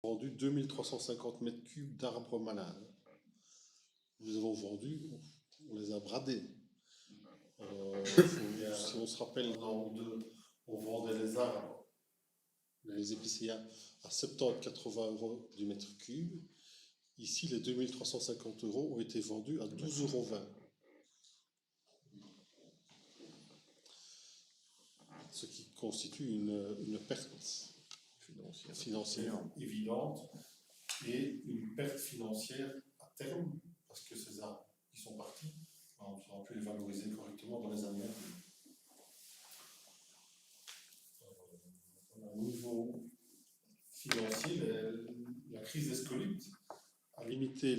vendu 2350 mètres cubes d'arbres malades. Nous avons vendu, on les a bradés. Si on se rappelle, on vendait les arbres, les épicéas, à 70-80 euros du mètre cube. Ici, les 2350 euros ont été vendus à 12,20 euros. Ce qui constitue une perte financière évidente et une perte financière à terme, parce que ces arbres qui sont partis, on ne pourra plus les valoriser correctement dans les années à venir. Au niveau financier, la crise des scolytes a limité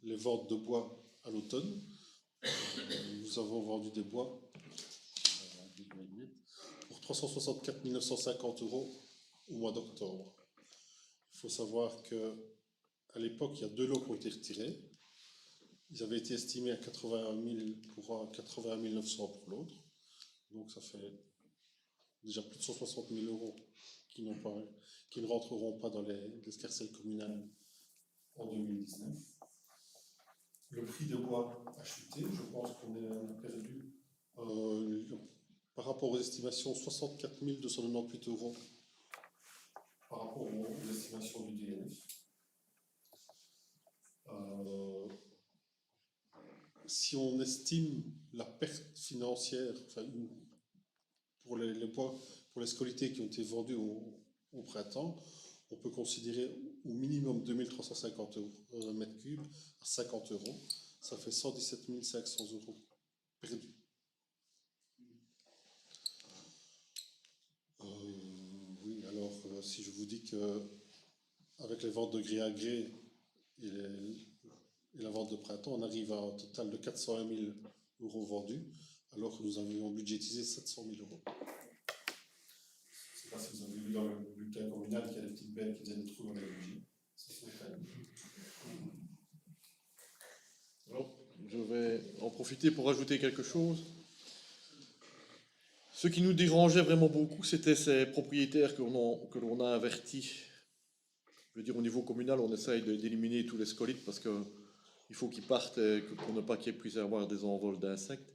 les ventes de bois à l'automne. Nous avons vendu des bois pour 364 950 euros au mois d'octobre. Il faut savoir qu'à l'époque, il y a 2 lots qui ont été retirés. Ils avaient été estimés à 81 000 pour un, 81 900 pour l'autre. Donc ça fait déjà plus de 160 000 euros qui ne rentreront pas dans l'escarcelle communale en 2019. Le prix de bois a chuté. Je pense qu'on a perdu, par rapport aux estimations, 64 298 euros par rapport aux estimations du DNF. Si on estime la perte financière, pour les bois, pour les scolités qui ont été vendus au printemps, on peut considérer au minimum 2350 euros mètre cube à 50 euros. Ça fait 117 500 euros perdus. Oui, alors si je vous dis qu'avec les ventes de gré à gré et la vente de printemps, on arrive à un total de 401 000 euros vendus, alors que nous avions budgétisé 700 000 euros. Je ne sais pas si vous avez vu dans le bulletin communal qu'il y a des petites bêtes qui faisaient des trous dans les budgets. Alors, je vais en profiter pour ajouter quelque chose. Ce qui nous dérangeait vraiment beaucoup, c'était ces propriétaires que l'on a avertis. Je veux dire, au niveau communal, on essaye d'éliminer tous les scolites parce qu'il faut qu'ils partent pour ne pas qu'il puisse y avoir des envols d'insectes.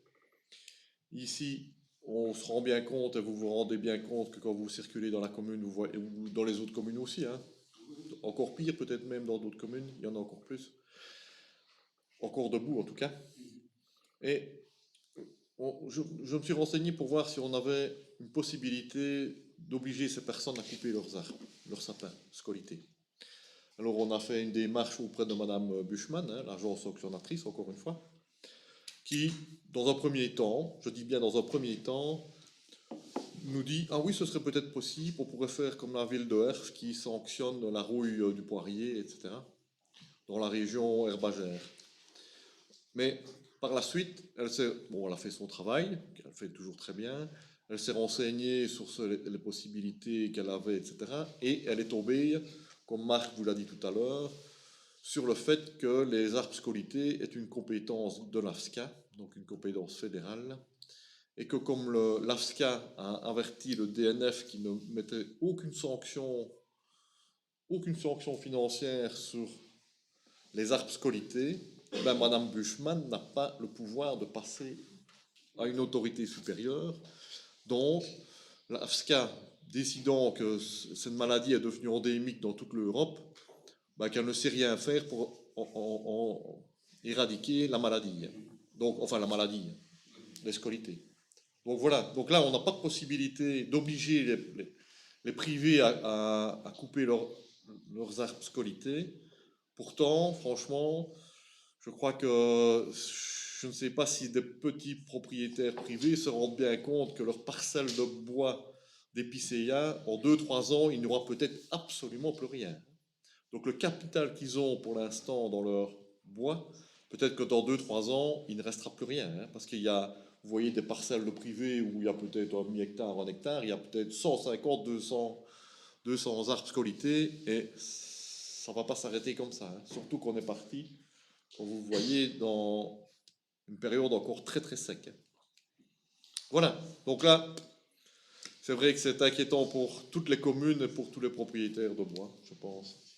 Ici, on se rend bien compte, et vous vous rendez bien compte que quand vous circulez dans la commune, vous voyez, ou dans les autres communes aussi, hein, encore pire peut-être même dans d'autres communes, il y en a encore plus, encore debout en tout cas. Et je me suis renseigné pour voir si on avait une possibilité d'obliger ces personnes à couper leurs arbres, leurs sapins scolités. Alors on a fait une démarche auprès de Madame Buchmann, hein, l'agence sanctionnatrice encore une fois, qui, dans un premier temps, je dis bien dans un premier temps, nous dit « Ah oui, ce serait peut-être possible, on pourrait faire comme la ville de Herf qui sanctionne la rouille du poirier, etc. dans la région herbagère. » Mais par la suite, elle a fait son travail, qu'elle fait toujours très bien, elle s'est renseignée sur les possibilités qu'elle avait, etc. Et elle est tombée, comme Marc vous l'a dit tout à l'heure, sur le fait que les arbres scolités est une compétence de l'AFSCA, donc une compétence fédérale, et que comme l'AFSCA a averti le DNF qui ne mettait aucune sanction financière sur les arbres scolités, ben Madame Buchmann n'a pas le pouvoir de passer à une autorité supérieure. Donc, l'AFSCA, décidant que cette maladie est devenue endémique dans toute l'Europe, ben, qu'elle ne sait rien faire pour éradiquer la maladie. Donc, enfin, la maladie, les scolités. Donc voilà, donc là, on n'a pas de possibilité d'obliger les privés à couper leurs arbres scolités. Pourtant, franchement, je crois que je ne sais pas si des petits propriétaires privés se rendent bien compte que leur parcelle de bois d'épicéa, en 2-3 ans, il n'y aura peut-être absolument plus rien. Donc le capital qu'ils ont pour l'instant dans leur bois, peut-être que dans 2-3 ans, il ne restera plus rien. Hein, parce qu'il y a, vous voyez, des parcelles de privés où il y a peut-être un demi-hectare, 1 hectare, il y a peut-être 150, 200 arbres scolités, et ça ne va pas s'arrêter comme ça. Hein. Surtout qu'on est parti, comme vous voyez, dans une période encore très très sec. Voilà, donc là, c'est vrai que c'est inquiétant pour toutes les communes et pour tous les propriétaires de bois, je pense.